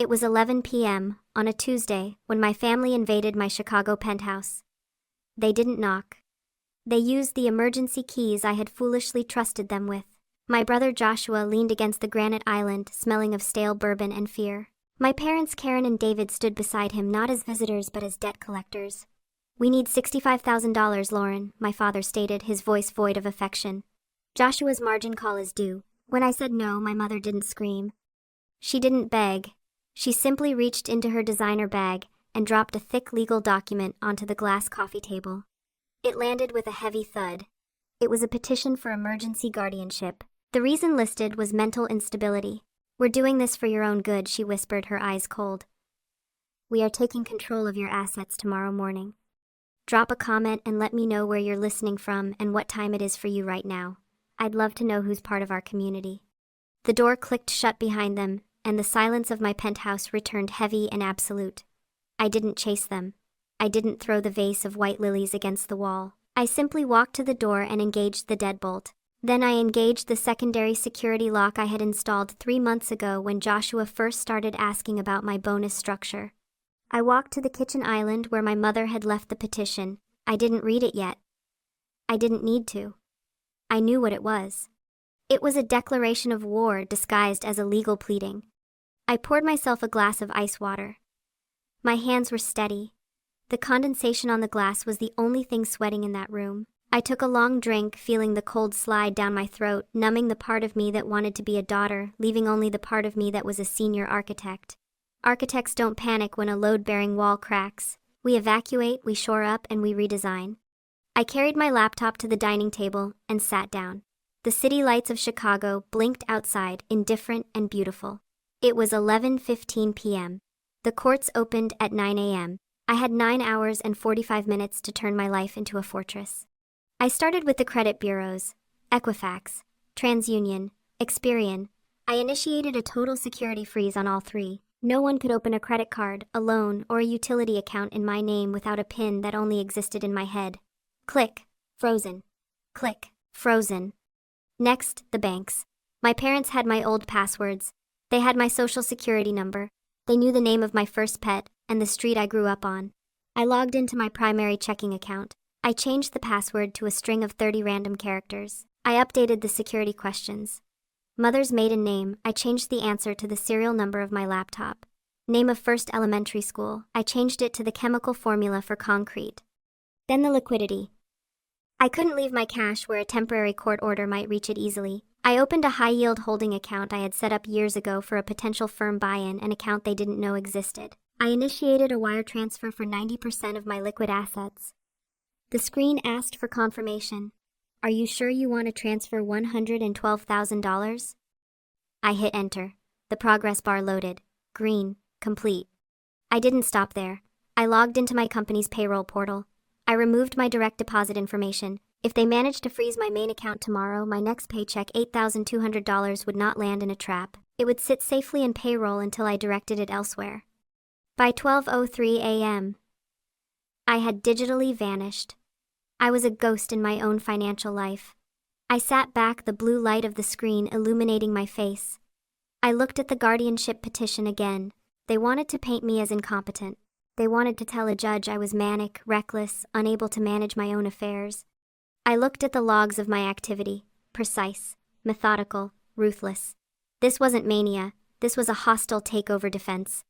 It was 11 p.m. on a Tuesday when my family invaded my Chicago penthouse. They didn't knock. They used the emergency keys I had foolishly trusted them with. My brother Joshua leaned against the granite island, smelling of stale bourbon and fear. My parents Karen and David stood beside him not as visitors but as debt collectors. "We need $65,000, Lauren," my father stated, his voice void of affection. "Joshua's margin call is due." When I said no, my mother didn't scream. She didn't beg. She simply reached into her designer bag and dropped a thick legal document onto the glass coffee table. It landed with a heavy thud. It was a petition for emergency guardianship. The reason listed was mental instability. "We're doing this for your own good," she whispered, her eyes cold. "We are taking control of your assets tomorrow morning. Drop a comment and let me know where you're listening from and what time it is for you right now. I'd love to know who's part of our community." The door clicked shut behind them, and the silence of my penthouse returned heavy and absolute. I didn't chase them. I didn't throw the vase of white lilies against the wall. I simply walked to the door and engaged the deadbolt. Then I engaged the secondary security lock I had installed 3 months ago when Joshua first started asking about my bonus structure. I walked to the kitchen island where my mother had left the petition. I didn't read it yet. I didn't need to. I knew what it was. It was a declaration of war disguised as a legal pleading. I poured myself a glass of ice water. My hands were steady. The condensation on the glass was the only thing sweating in that room. I took a long drink, feeling the cold slide down my throat, numbing the part of me that wanted to be a daughter, leaving only the part of me that was a senior architect. Architects don't panic when a load-bearing wall cracks. We evacuate, we shore up, and we redesign. I carried my laptop to the dining table and sat down. The city lights of Chicago blinked outside, indifferent and beautiful. It was 11:15 p.m. The courts opened at 9 a.m. I had 9 hours and 45 minutes to turn my life into a fortress. I started with the credit bureaus, Equifax, TransUnion, Experian. I initiated a total security freeze on all three. No one could open a credit card, a loan, or a utility account in my name without a PIN that only existed in my head. Click, frozen. Click, frozen. Next, the banks. My parents had my old passwords. They had my social security number. They knew the name of my first pet and the street I grew up on. I logged into my primary checking account. I changed the password to a string of 30 random characters. I updated the security questions. Mother's maiden name, I changed the answer to the serial number of my laptop. Name of first elementary school, I changed it to the chemical formula for concrete. Then the liquidity. I couldn't leave my cash where a temporary court order might reach it easily. I opened a high-yield holding account I had set up years ago for a potential firm buy-in, an account they didn't know existed. I initiated a wire transfer for 90% of my liquid assets. The screen asked for confirmation. "Are you sure you want to transfer $112,000? I hit enter. The progress bar loaded. Green, complete. I didn't stop there. I logged into my company's payroll portal. I removed my direct deposit information. If they managed to freeze my main account tomorrow, my next paycheck, $8,200, would not land in a trap. It would sit safely in payroll until I directed it elsewhere. By 12:03 a.m., I had digitally vanished. I was a ghost in my own financial life. I sat back, the blue light of the screen illuminating my face. I looked at the guardianship petition again. They wanted to paint me as incompetent. They wanted to tell a judge I was manic, reckless, unable to manage my own affairs. I looked at the logs of my activity, precise, methodical, ruthless. This wasn't mania, this was a hostile takeover defense.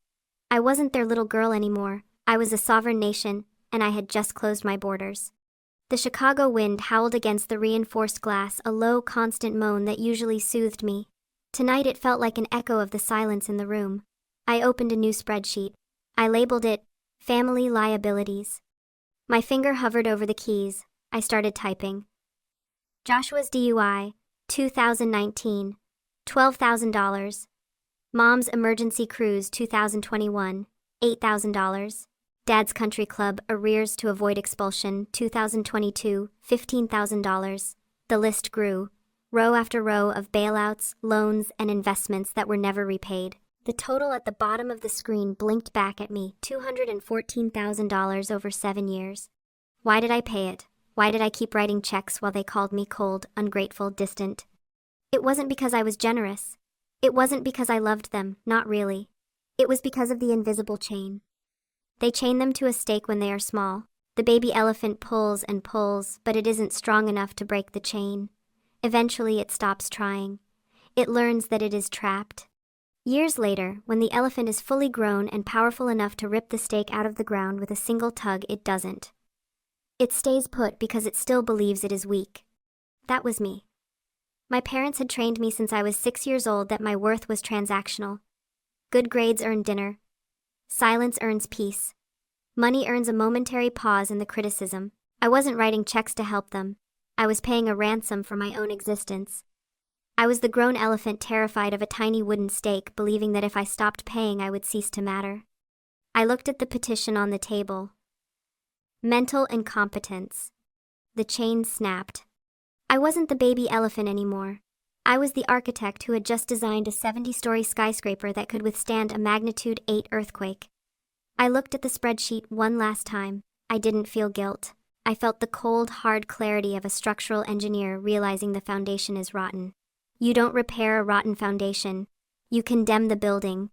I wasn't their little girl anymore. I was a sovereign nation, and I had just closed my borders. The Chicago wind howled against the reinforced glass, a low, constant moan that usually soothed me. Tonight it felt like an echo of the silence in the room. I opened a new spreadsheet. I labeled it, Family Liabilities. My finger hovered over the keys. I started typing. Joshua's DUI, 2019, $12,000. Mom's emergency cruise, 2021, $8,000. Dad's country club, arrears to avoid expulsion, 2022, $15,000. The list grew, row after row of bailouts, loans, and investments that were never repaid. The total at the bottom of the screen blinked back at me, $214,000 over 7 years. Why did I pay it? Why did I keep writing checks while they called me cold, ungrateful, distant? It wasn't because I was generous. It wasn't because I loved them, not really. It was because of the invisible chain. They chain them to a stake when they are small. The baby elephant pulls and pulls, but it isn't strong enough to break the chain. Eventually, it stops trying. It learns that it is trapped. Years later, when the elephant is fully grown and powerful enough to rip the stake out of the ground with a single tug, it doesn't. It stays put because it still believes it is weak. That was me. My parents had trained me since I was 6 years old that my worth was transactional. Good grades earn dinner. Silence earns peace. Money earns a momentary pause in the criticism. I wasn't writing checks to help them. I was paying a ransom for my own existence. I was the grown elephant terrified of a tiny wooden stake, believing that if I stopped paying I would cease to matter. I looked at the petition on the table. Mental incompetence. The chain snapped. I wasn't the baby elephant anymore. I was the architect who had just designed a 70-story skyscraper that could withstand a magnitude 8 earthquake. I looked at the spreadsheet one last time. I didn't feel guilt. I felt the cold, hard clarity of a structural engineer realizing the foundation is rotten. You don't repair a rotten foundation. You condemn the building.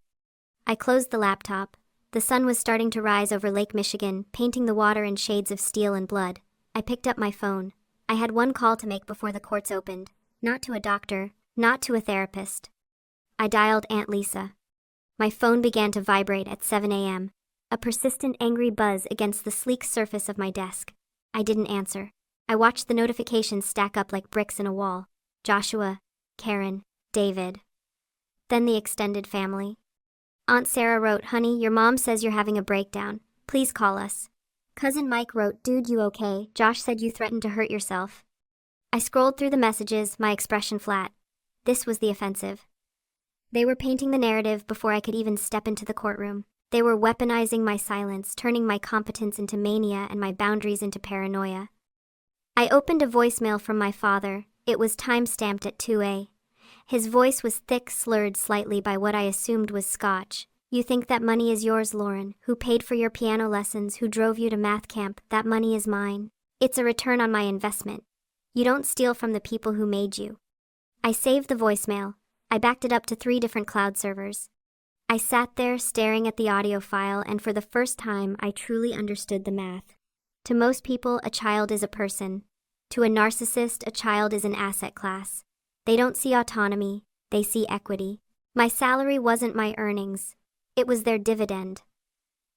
I closed the laptop. The sun was starting to rise over Lake Michigan, painting the water in shades of steel and blood. I picked up my phone. I had one call to make before the courts opened. Not to a doctor, not to a therapist. I dialed Aunt Lisa. My phone began to vibrate at 7 a.m. A persistent angry buzz against the sleek surface of my desk. I didn't answer. I watched the notifications stack up like bricks in a wall. Joshua, Karen, David. Then the extended family. Aunt Sarah wrote, "Honey, your mom says you're having a breakdown. Please call us." Cousin Mike wrote, "Dude, you okay? Josh said you threatened to hurt yourself." I scrolled through the messages, my expression flat. This was the offensive. They were painting the narrative before I could even step into the courtroom. They were weaponizing my silence, turning my competence into mania and my boundaries into paranoia. I opened a voicemail from my father. It was time-stamped at 2 a. His voice was thick, slurred slightly by what I assumed was Scotch. "You think that money is yours, Lauren, who paid for your piano lessons, who drove you to math camp. That money is mine. It's a return on my investment. You don't steal from the people who made you." I saved the voicemail. I backed it up to 3 different cloud servers. I sat there staring at the audio file, and for the first time, I truly understood the math. To most people, a child is a person. To a narcissist, a child is an asset class. They don't see autonomy, they see equity. My salary wasn't my earnings. It was their dividend.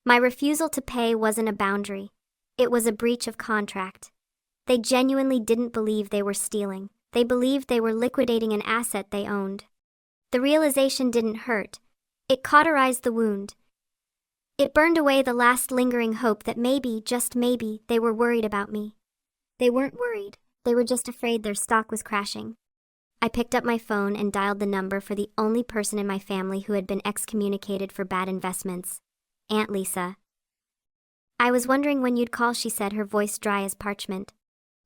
My refusal to pay wasn't a boundary. It was a breach of contract. They genuinely didn't believe they were stealing. They believed they were liquidating an asset they owned. The realization didn't hurt. It cauterized the wound. It burned away the last lingering hope that maybe, just maybe, they were worried about me. They weren't worried. They were just afraid their stock was crashing. I picked up my phone and dialed the number for the only person in my family who had been excommunicated for bad investments. Aunt Lisa. "I was wondering when you'd call," she said, her voice dry as parchment.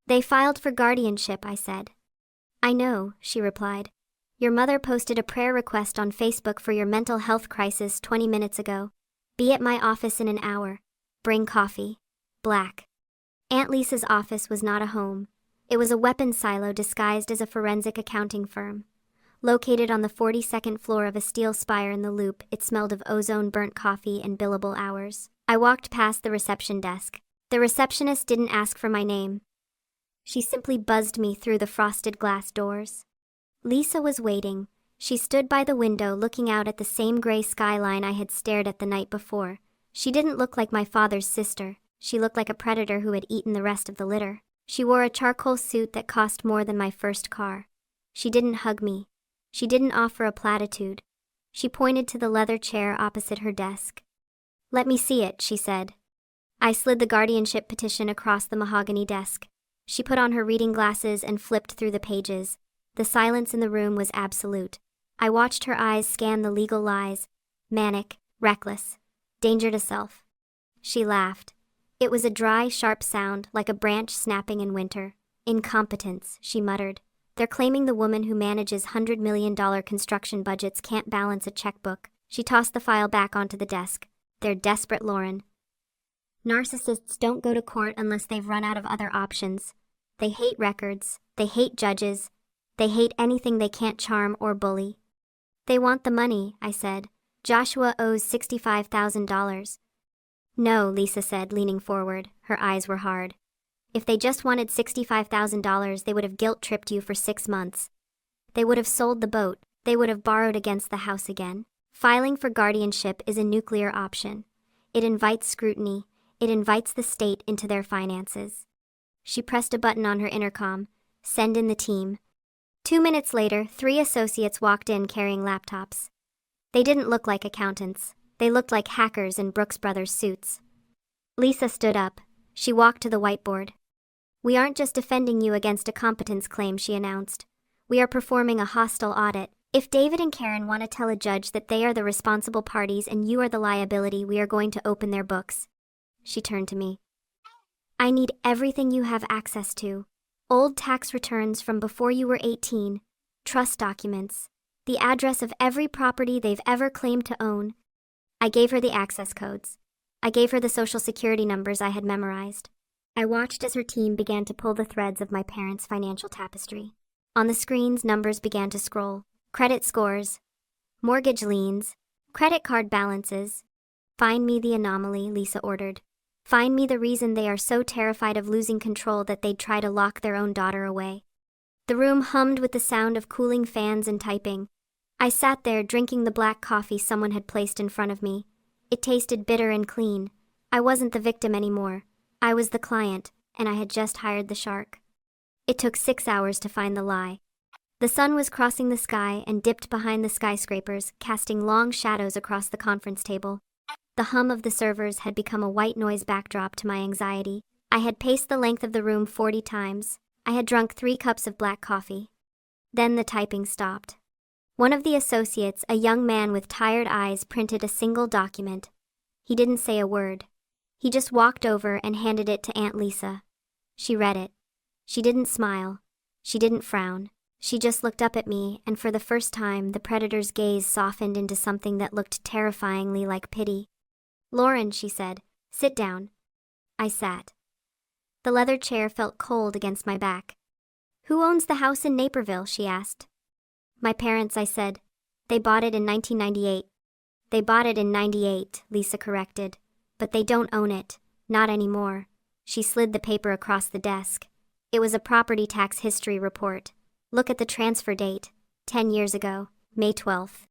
"They filed for guardianship," I said. "I know," she replied. "Your mother posted a prayer request on Facebook for your mental health crisis 20 minutes ago. Be at my office in an hour. Bring coffee. Black." Aunt Lisa's office was not a home. It was a weapons silo disguised as a forensic accounting firm. Located on the 42nd floor of a steel spire in the Loop, it smelled of ozone, burnt coffee, and billable hours. I walked past the reception desk. The receptionist didn't ask for my name. She simply buzzed me through the frosted glass doors. Lisa was waiting. She stood by the window looking out at the same gray skyline I had stared at the night before. She didn't look like my father's sister. She looked like a predator who had eaten the rest of the litter. She wore a charcoal suit that cost more than my first car. She didn't hug me. She didn't offer a platitude. She pointed to the leather chair opposite her desk. "Let me see it," she said. I slid the guardianship petition across the mahogany desk. She put on her reading glasses and flipped through the pages. The silence in the room was absolute. I watched her eyes scan the legal lies. Manic, reckless, danger to self. She laughed. It was a dry, sharp sound, like a branch snapping in winter. "Incompetence," she muttered. "They're claiming the woman who manages $100 million construction budgets can't balance a checkbook." She tossed the file back onto the desk. "They're desperate, Lauren. Narcissists don't go to court unless they've run out of other options. They hate records. They hate judges. They hate anything they can't charm or bully." "They want the money," I said. Joshua owes $65,000. No, Lisa said, leaning forward. Her eyes were hard. If they just wanted $65,000, they would have guilt-tripped you for 6 months. They would have sold the boat. They would have borrowed against the house again. Filing for guardianship is a nuclear option. It invites scrutiny. It invites the state into their finances. She pressed a button on her intercom. Send in the team. 2 minutes later, 3 associates walked in carrying laptops. They didn't look like accountants. They looked like hackers in Brooks Brothers suits. Lisa stood up. She walked to the whiteboard. We aren't just defending you against a competence claim, she announced. We are performing a hostile audit. If David and Karen want to tell a judge that they are the responsible parties and you are the liability, we are going to open their books. She turned to me. I need everything you have access to. Old tax returns from before you were 18, trust documents, the address of every property they've ever claimed to own. I gave her the access codes. I gave her the social security numbers I had memorized. I watched as her team began to pull the threads of my parents' financial tapestry. On the screens, numbers began to scroll. Credit scores, mortgage liens, credit card balances. Find me the anomaly, Lisa ordered. Find me the reason they are so terrified of losing control that they'd try to lock their own daughter away. The room hummed with the sound of cooling fans and typing. I sat there drinking the black coffee someone had placed in front of me. It tasted bitter and clean. I wasn't the victim anymore. I was the client, and I had just hired the shark. It took 6 hours to find the lie. The sun was crossing the sky and dipped behind the skyscrapers, casting long shadows across the conference table. The hum of the servers had become a white noise backdrop to my anxiety. I had paced the length of the room 40 times. I had drunk 3 cups of black coffee. Then the typing stopped. One of the associates, a young man with tired eyes, printed a single document. He didn't say a word. He just walked over and handed it to Aunt Lisa. She read it. She didn't smile. She didn't frown. She just looked up at me, and for the first time, the predator's gaze softened into something that looked terrifyingly like pity. Lauren, she said, sit down. I sat. The leather chair felt cold against my back. Who owns the house in Naperville? She asked. My parents, I said. They bought it in 1998. They bought it in 98, Lisa corrected. But they don't own it. Not anymore. She slid the paper across the desk. It was a property tax history report. Look at the transfer date. 10 years ago, May 12th.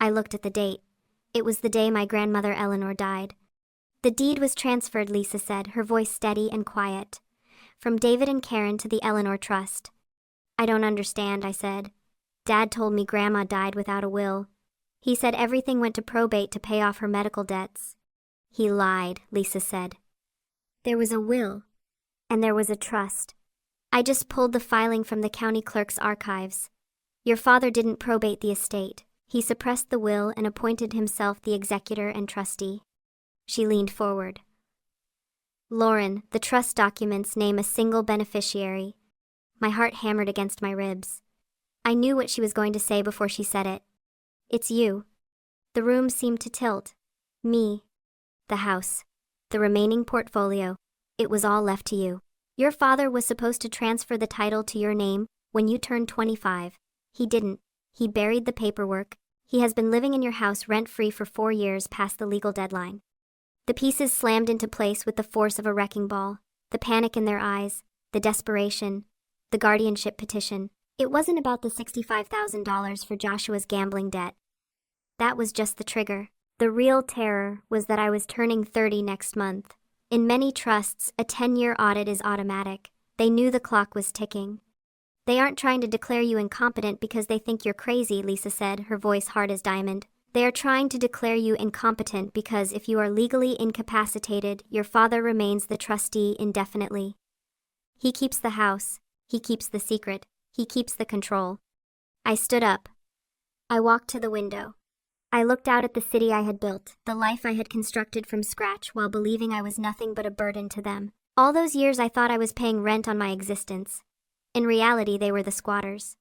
I looked at the date. It was the day my grandmother Eleanor died. The deed was transferred, Lisa said, her voice steady and quiet. From David and Karen to the Eleanor Trust. I don't understand, I said. Dad told me Grandma died without a will. He said everything went to probate to pay off her medical debts. He lied, Lisa said. There was a will, and there was a trust. I just pulled the filing from the county clerk's archives. Your father didn't probate the estate. He suppressed the will and appointed himself the executor and trustee. She leaned forward. Lauren, the trust documents name a single beneficiary. My heart hammered against my ribs. I knew what she was going to say before she said it. It's you. The room seemed to tilt. Me. The house. The remaining portfolio. It was all left to you. Your father was supposed to transfer the title to your name when you turned 25. He didn't. He buried the paperwork. He has been living in your house rent-free for 4 years past the legal deadline. The pieces slammed into place with the force of a wrecking ball. The panic in their eyes. The desperation. The guardianship petition. It wasn't about the $65,000 for Joshua's gambling debt. That was just the trigger. The real terror was that I was turning 30 next month. In many trusts, a 10-year audit is automatic. They knew the clock was ticking. They aren't trying to declare you incompetent because they think you're crazy, Lisa said, her voice hard as diamond. They are trying to declare you incompetent because if you are legally incapacitated, your father remains the trustee indefinitely. He keeps the house. He keeps the secret. He keeps the control. I stood up. I walked to the window. I looked out at the city I had built, the life I had constructed from scratch while believing I was nothing but a burden to them. All those years I thought I was paying rent on my existence. In reality, they were the squatters.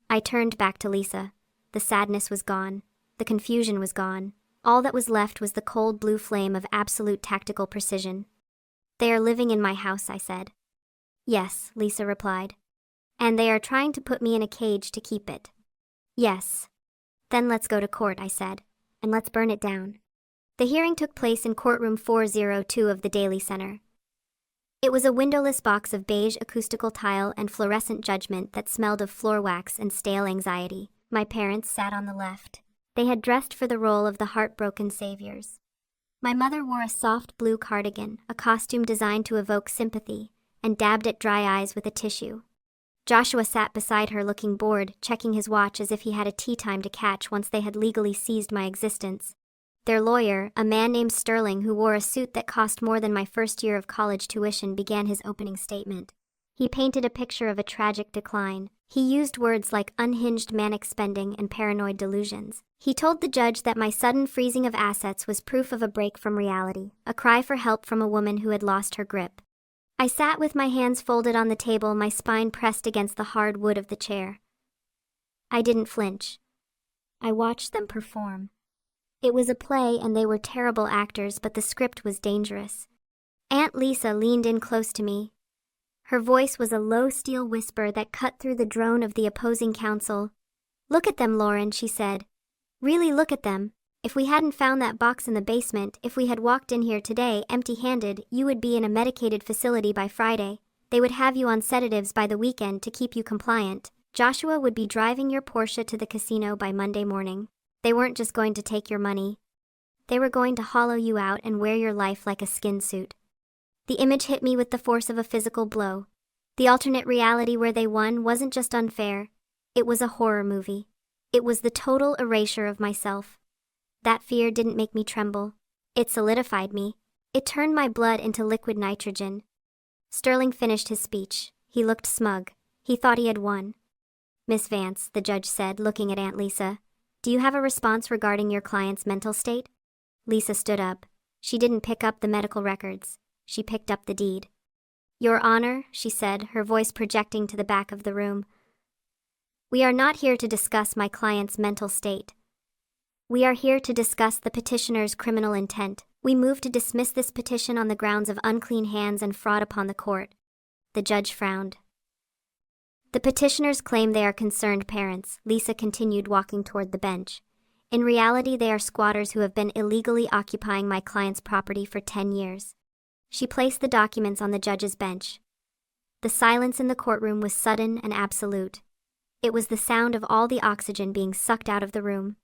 I turned back to Lisa. The sadness was gone. The confusion was gone. All that was left was the cold blue flame of absolute tactical precision. They are living in my house, I said. Yes, Lisa replied. And they are trying to put me in a cage to keep it. Yes. Then let's go to court, I said. and let's burn it down. The hearing took place in courtroom 402 of the Daily Center. It was a windowless box of beige acoustical tile and fluorescent judgment that smelled of floor wax and stale anxiety. My parents sat on the left. They had dressed for the role of the heartbroken saviors. My mother wore a soft blue cardigan, a costume designed to evoke sympathy, and dabbed at dry eyes with a tissue. Joshua sat beside her looking bored, checking his watch as if he had a tea time to catch once they had legally seized my existence. Their lawyer, a man named Sterling who wore a suit that cost more than my first year of college tuition, began his opening statement. He painted a picture of a tragic decline. He used words like unhinged manic spending and paranoid delusions. He told the judge that my sudden freezing of assets was proof of a break from reality, a cry for help from a woman who had lost her grip. I sat with my hands folded on the table, my spine pressed against the hard wood of the chair. I didn't flinch. I watched them perform. It was a play and they were terrible actors, but the script was dangerous. Aunt Lisa leaned in close to me. Her voice was a low steel whisper that cut through the drone of the opposing counsel. "Look at them, Lauren," she said. "Really look at them. If we hadn't found that box in the basement, if we had walked in here today empty-handed, you would be in a medicated facility by Friday. They would have you on sedatives by the weekend to keep you compliant. Joshua would be driving your Porsche to the casino by Monday morning. They weren't just going to take your money. They were going to hollow you out and wear your life like a skin suit." The image hit me with the force of a physical blow. The alternate reality where they won wasn't just unfair. It was a horror movie. It was the total erasure of myself. That fear didn't make me tremble. It solidified me. It turned my blood into liquid nitrogen. Sterling finished his speech. He looked smug. He thought he had won. "Miss Vance," the judge said, looking at Aunt Lisa, "do you have a response regarding your client's mental state?" Lisa stood up. She didn't pick up the medical records. She picked up the deed. "Your Honor," she said, her voice projecting to the back of the room, "we are not here to discuss my client's mental state. We are here to discuss the petitioner's criminal intent. We move to dismiss this petition on the grounds of unclean hands and fraud upon the court." The judge frowned. "The petitioners claim they are concerned parents," Lisa continued, walking toward the bench. "In reality, they are squatters who have been illegally occupying my client's property for 10 years. She placed the documents on the judge's bench. The silence in the courtroom was sudden and absolute. It was the sound of all the oxygen being sucked out of the room.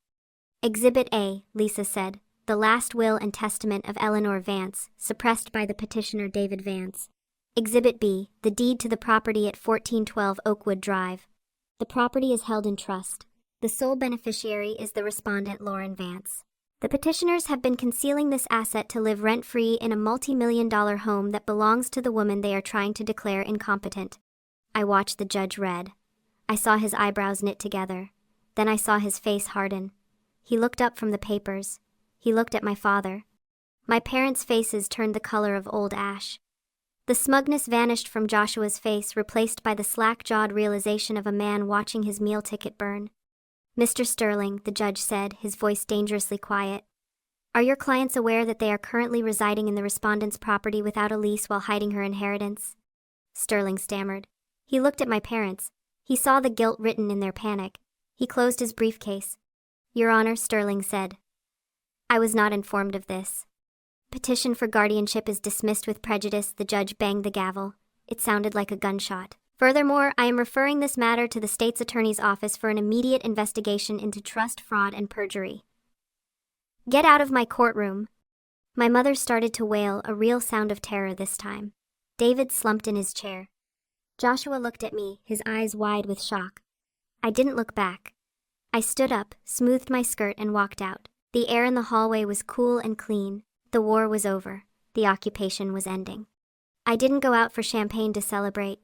"Exhibit A," Lisa said, "the last will and testament of Eleanor Vance, suppressed by the petitioner David Vance. Exhibit B, the deed to the property at 1412 Oakwood Drive. The property is held in trust. The sole beneficiary is the respondent Lauren Vance. The petitioners have been concealing this asset to live rent-free in a multi-million-dollar home that belongs to the woman they are trying to declare incompetent." I watched the judge read. I saw his eyebrows knit together. Then I saw his face harden. He looked up from the papers. He looked at my father. My parents' faces turned the color of old ash. The smugness vanished from Joshua's face, replaced by the slack-jawed realization of a man watching his meal ticket burn. "Mr. Sterling," the judge said, his voice dangerously quiet, "are your clients aware that they are currently residing in the respondent's property without a lease while hiding her inheritance?" Sterling stammered. He looked at my parents. He saw the guilt written in their panic. He closed his briefcase. "Your Honor," Sterling said, "I was not informed of this. Petition for guardianship is dismissed with prejudice." The judge banged the gavel. It sounded like a gunshot. "Furthermore, I am referring this matter to the state's attorney's office for an immediate investigation into trust, fraud, and perjury. Get out of my courtroom." My mother started to wail, a real sound of terror this time. David slumped in his chair. Joshua looked at me, his eyes wide with shock. I didn't look back. I stood up, smoothed my skirt, and walked out. The air in the hallway was cool and clean. The war was over. The occupation was ending. I didn't go out for champagne to celebrate.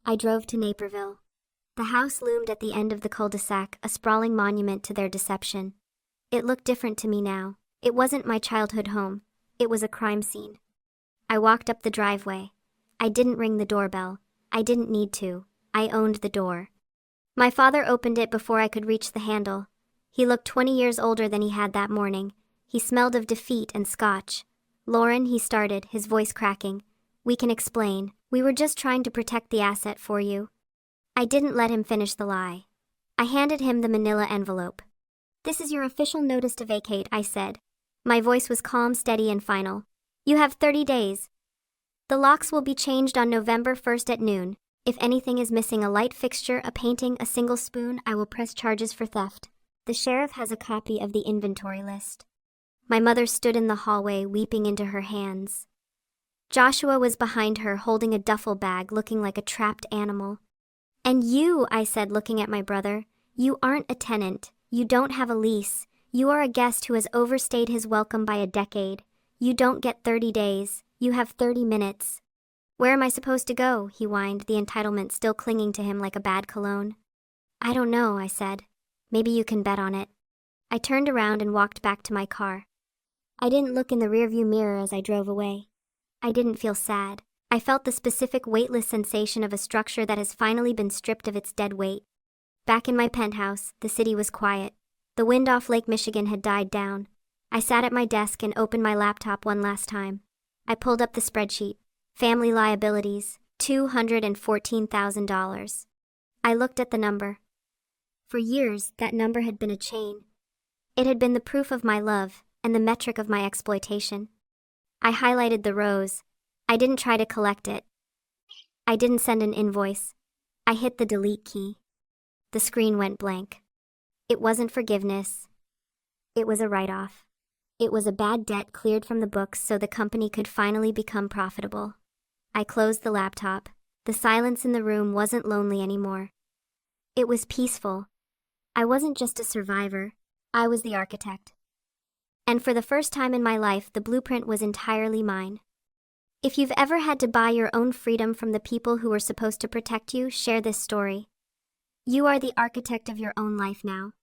I drove to Naperville. The house loomed at the end of the cul-de-sac, a sprawling monument to their deception. It looked different to me now. It wasn't my childhood home. It was a crime scene. I walked up the driveway. I didn't ring the doorbell. I didn't need to. I owned the door. My father opened it before I could reach the handle. He looked 20 years older than he had that morning. He smelled of defeat and scotch. "Lauren," he started, his voice cracking, "we can explain. We were just trying to protect the asset for you." I didn't let him finish the lie. I handed him the manila envelope. "This is your official notice to vacate," I said. My voice was calm, steady, and final. "You have 30 days. The locks will be changed on November 1st at noon. If anything is missing, a light fixture, a painting, a single spoon, I will press charges for theft. The sheriff has a copy of the inventory list." My mother stood in the hallway, weeping into her hands. Joshua was behind her, holding a duffel bag, looking like a trapped animal. "And you," I said, looking at my brother, "you aren't a tenant. You don't have a lease. You are a guest who has overstayed his welcome by a decade. You don't get 30 days. You have 30 minutes. "Where am I supposed to go?" he whined, the entitlement still clinging to him like a bad cologne. "I don't know," I said. "Maybe you can bet on it." I turned around and walked back to my car. I didn't look in the rearview mirror as I drove away. I didn't feel sad. I felt the specific weightless sensation of a structure that has finally been stripped of its dead weight. Back in my penthouse, the city was quiet. The wind off Lake Michigan had died down. I sat at my desk and opened my laptop one last time. I pulled up the spreadsheet. Family liabilities, $214,000. I looked at the number. For years, that number had been a chain. It had been the proof of my love and the metric of my exploitation. I highlighted the rows. I didn't try to collect it. I didn't send an invoice. I hit the delete key. The screen went blank. It wasn't forgiveness. It was a write-off. It was a bad debt cleared from the books so the company could finally become profitable. I closed the laptop. The silence in the room wasn't lonely anymore. It was peaceful. I wasn't just a survivor. I was the architect. And for the first time in my life, the blueprint was entirely mine. If you've ever had to buy your own freedom from the people who were supposed to protect you, share this story. You are the architect of your own life now.